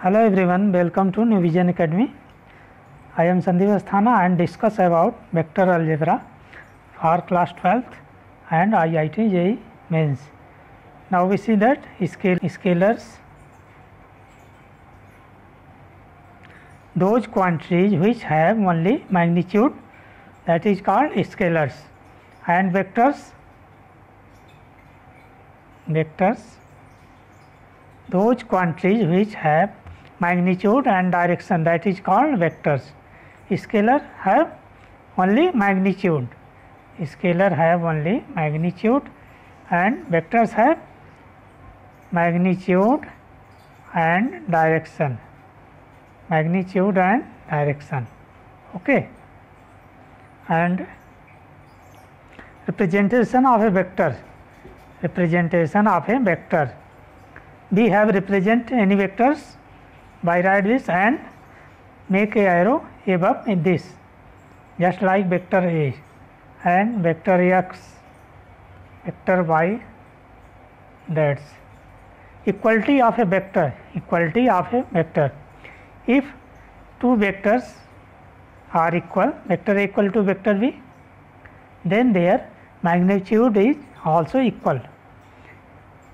Hello everyone, welcome to New Vision Academy. I am Sandeep Asthana and discuss about vector algebra for class 12th and IIT JEE Mains. Now we see that scalars, those quantities which have only magnitude, that is called scalars, and vectors, those quantities which have magnitude and direction, that is called vectors. Scalar have only magnitude, and vectors have magnitude and direction, okay. And representation of a vector, we have represent any vectors by write this and make a arrow above in this, just like vector A and vector X, vector Y. That's equality of a vector, if two vectors are equal, vector A equal to vector B, then their magnitude is also equal.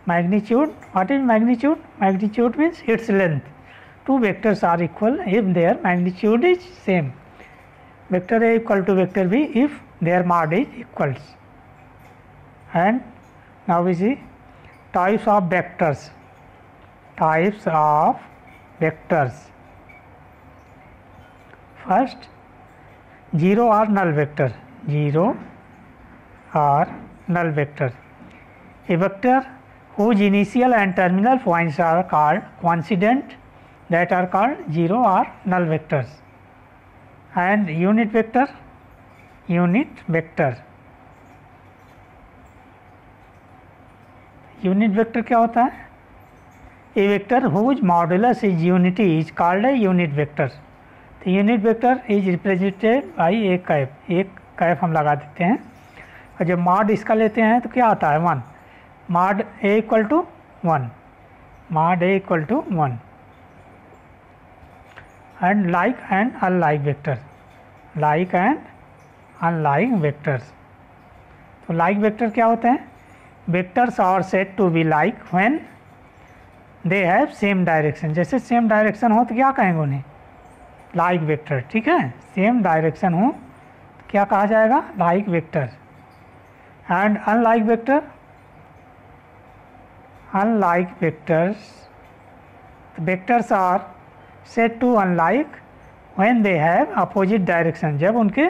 Magnitude, what is magnitude? Magnitude means its length. Two vectors are equal if their magnitude is same. Vector A equal to vector B if their mod is equals. And now we see types of vectors. First, zero or null vector. A vector whose initial and terminal points are called coincident, that are called zero or null vectors. And unit vector, unit vector क्या होता है? A vector whose modulus is unity is called a unit vector. तो unit vector is represented by एक cap हम लगा देते हैं, और जब मॉड इसका लेते हैं तो क्या आता है? 1. mod A equal to 1, and like and unlike vectors, तो like vector क्या होते हैं? Vectors are said to be like when they have same direction. जैसे same direction हो तो क्या कहेंगे उन्हें? like vector, ठीक है. same direction हो तो क्या कहा जाएगा? like vector. and unlike vectors are said to unlike when they have opposite direction. जब उनके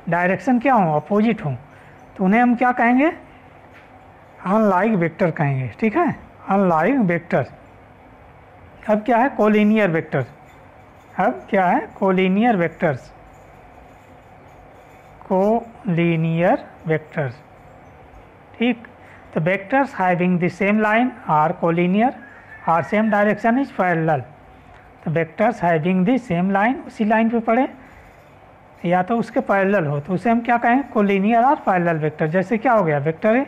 डायरेक्शन क्या हो? अपोजिट हो, तो उन्हें हम क्या कहेंगे? अनलाइक वेक्टर कहेंगे, ठीक है. Unlike vector. अब क्या है? कोलिनियर वेक्टर्स, ठीक. The vectors having the same line are collinear or same direction is parallel. The vectors having the same line, उसी लाइन पे पड़े या तो उसके पैरेलल हो, तो उसे हम क्या कहेंगे? कोलिनियर और पैरेलल वेक्टर. जैसे क्या हो गया? वेक्टर ए,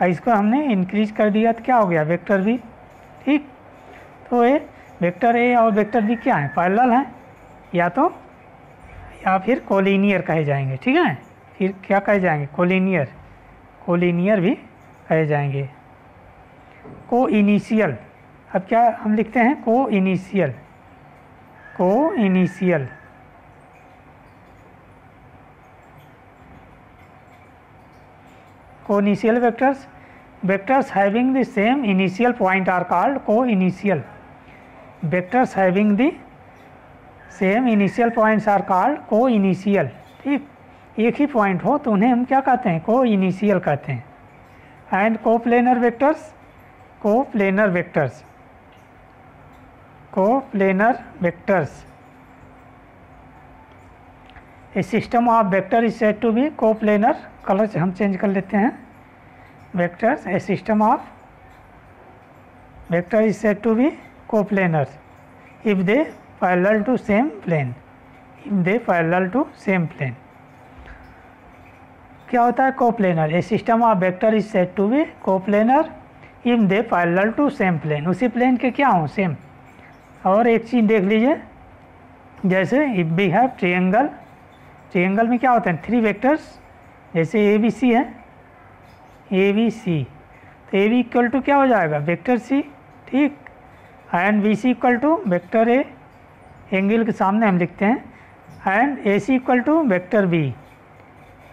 इसको हमने इंक्रीज कर दिया तो क्या हो गया? वेक्टर बी, ठीक. तो ये वेक्टर ए और वेक्टर बी क्या है? पैरेलल हैं, या फिर कोलिनियर कहे जाएंगे, ठीक है. फिर क्या कहे जाएंगे? कोलिनियर भी कहे जाएंगे. को इनिशियल, अब क्या हम लिखते हैं? को initial vectors having the same initial point are called co-initial. Vectors having the same initial points are called co-initial, ठीक. एक ही पॉइंट हो तो उन्हें हम क्या कहते हैं? को-इनिशियल कहते हैं. And coplanar vectors, a system of vector is said to be coplanar. Colour हम चेंज कर लेते हैं. Vectors, a system of vector is said to be coplanar if they parallel to same plane. क्या होता है? Coplanar. A system of vector is said to be coplanar if they parallel to same plane. उसी plane के क्या हों? Same. और एक चीज़ देख लीजिए, जैसे if we have triangle, triangle में क्या होते हैं 3 वेक्टर्स, जैसे ए बी सी है, ए बी सी, तो ए बी इक्वल टू क्या हो जाएगा वेक्टर सी, ठीक, and B C equal to vector A, angle के सामने हम लिखते हैं, and A C equal to vector B,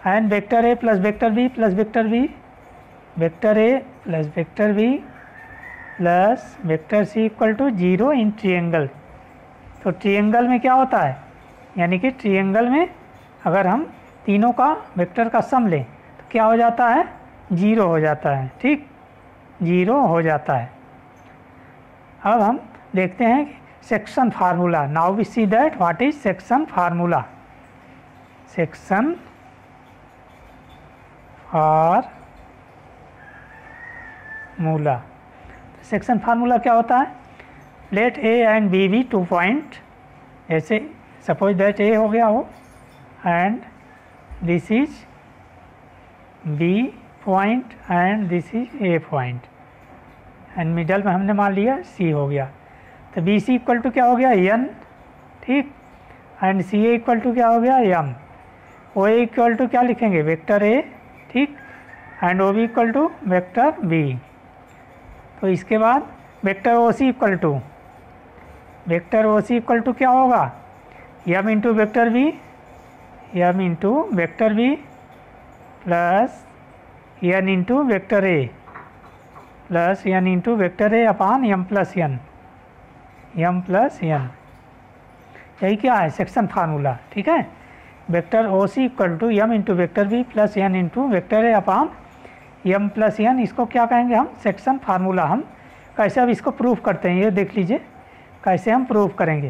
and vector A plus vector B plus vector B, vector A plus vector B plus vector C equal to 0 in triangle. तो triangle में क्या होता है, यानी कि ट्रायंगल में अगर हम तीनों का वेक्टर का सम लें तो क्या हो जाता है 0 हो जाता है, ठीक, 0 हो जाता है। अब हम देखते हैं section formula. Now we see that what is section formula. Section formula, section formula क्या होता है, let A and B B 2 point, जैसे सपोज दैट ए हो गया हो and this is B point and this is A point, and middle में हमने मान लिया सी हो गया, तो बी सी इक्वल टू क्या हो गया एन, ठीक, and C A equal to क्या हो गया M, O A equal to क्या लिखेंगे वेक्टर ए, ठीक, and O B equal to vector B. तो इसके बाद vector O C equal to, vector O C equal to क्या होगा M into vector B, M into vector B plus N into vector A plus N into vector A upon M plus N, M plus N, यही क्या है section formula, ठीक है। Vector O C equal to M into vector B plus N into vector A upon M plus N, इसको क्या कहेंगे हम section formula. हम कैसे अब इसको प्रूफ करते हैं ये देख लीजिए, कैसे हम प्रूफ करेंगे।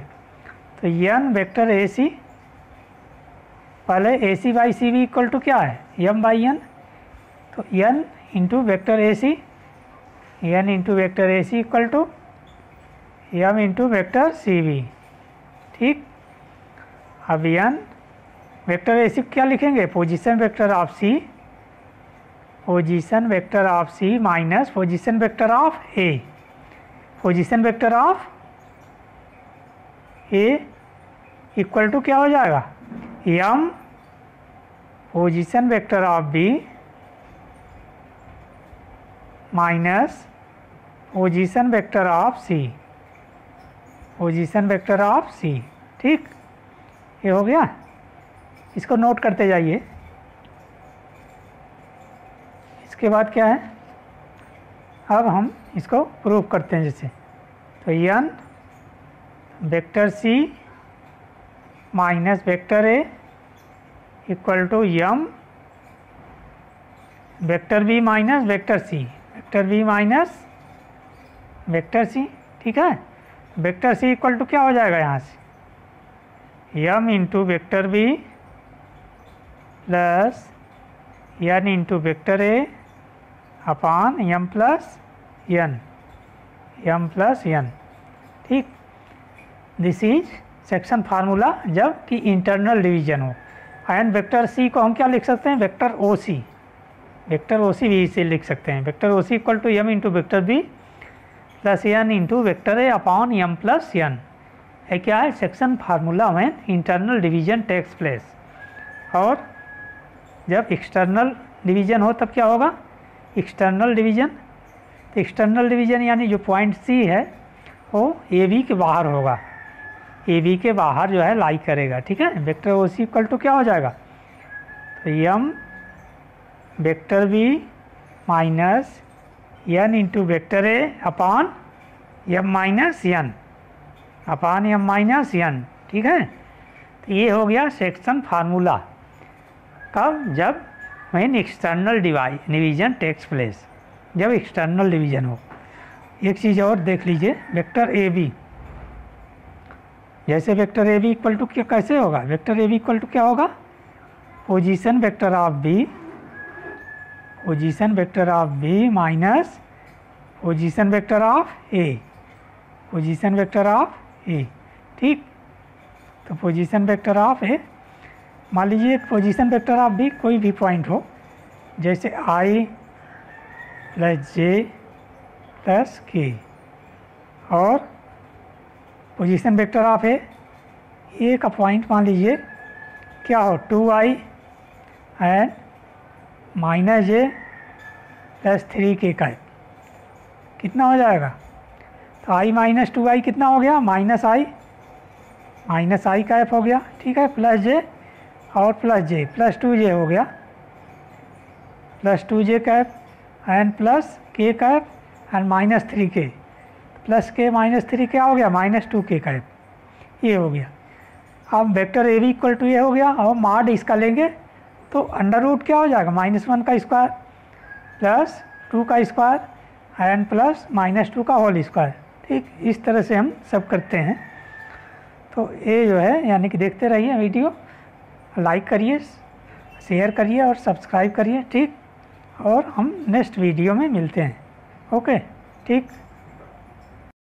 तो एन वेक्टर ए सी, पहले A C by C B equal to क्या है एम बाई एन, तो N into vector A C, N into vector A C equal to M into vector C B, ठीक। अब N vector A C क्या लिखेंगे position vector of C, position vector of C minus position vector of A, position vector of A equal to क्या हो जाएगा M position vector of B minus position vector of C, position vector of C, ठीक, ये हो गया। इसको note करते जाइए। इसके बाद क्या है, अब हम इसको प्रूव करते हैं जैसे, तो N vector C minus vector A equal to M vector B minus vector C, vector B minus vector C, ठीक है। वेक्टर सी इक्वल टू क्या हो जाएगा यहाँ से M into vector B plus N into vector A upon M plus N, M plus N, ठीक। This is section formula जब कि इंटरनल डिवीजन हो। एंड वेक्टर सी को हम क्या लिख सकते हैं वेक्टर ओ सी, वेक्टर ओ सी भी इसे लिख सकते हैं, vector O C equal to M into vector B plus N into vector A upon M plus N, है क्या है सेक्शन फार्मूला में इंटरनल डिवीजन टेक्स प्लेस। और जब एक्सटर्नल डिवीजन हो तब क्या होगा एक्सटर्नल डिवीजन, तो एक्सटर्नल डिवीजन यानी जो पॉइंट सी है वो ए बी के बाहर होगा, ए बी के बाहर जो है लाई करेगा, ठीक है। Vector O C equal to क्या हो जाएगा तो M vector B minus N into vector A upon M minus N, upon M minus N, ठीक है। तो ये हो गया सेक्शन फार्मूला कब, जब मेन एक्सटर्नल डिवीजन टेक्स प्लेस, जब एक्सटर्नल डिवीजन हो। एक चीज़ और देख लीजिए, वेक्टर ए बी, जैसे vector A B equal to क्या कैसे होगा, vector A B equal to क्या होगा position vector of B, position vector of B minus position vector of A, position vector of A, ठीक। तो पोजीशन वेक्टर ऑफ ए, मान लीजिए एक पोजीशन वेक्टर ऑफ बी कोई भी पॉइंट हो, जैसे आई प्लस जे प्लस के, और पोजीशन वेक्टर ऑफ ए का पॉइंट मान लीजिए क्या हो 2i एंड -j + 3k का कितना हो जाएगा? तो i - 2i कितना हो गया? -i का f हो गया, ठीक है, प्लस j और प्लस j प्लस 2j हो गया, plus 2j cap and plus k cap and -3k, plus k -3 क्या हो गया? -2k कैप, ये हो गया। अब वेक्टर ए भी इक्वल टू ये हो गया। और मॉड इसका लेंगे तो अंडर रूट क्या हो जाएगा? -1 का स्क्वायर प्लस 2 का स्क्वायर एंड प्लस -2 का होल स्क्वायर। ठीक, इस तरह से हम सब करते हैं। तो ये जो है यानी कि देखते रहिए वीडियो, लाइक करिए, शेयर करिए और सब्सक्राइब करिए। ठीक, और हम नेक्स्ट वीडियो में मिलते हैं। ओके, ठीक।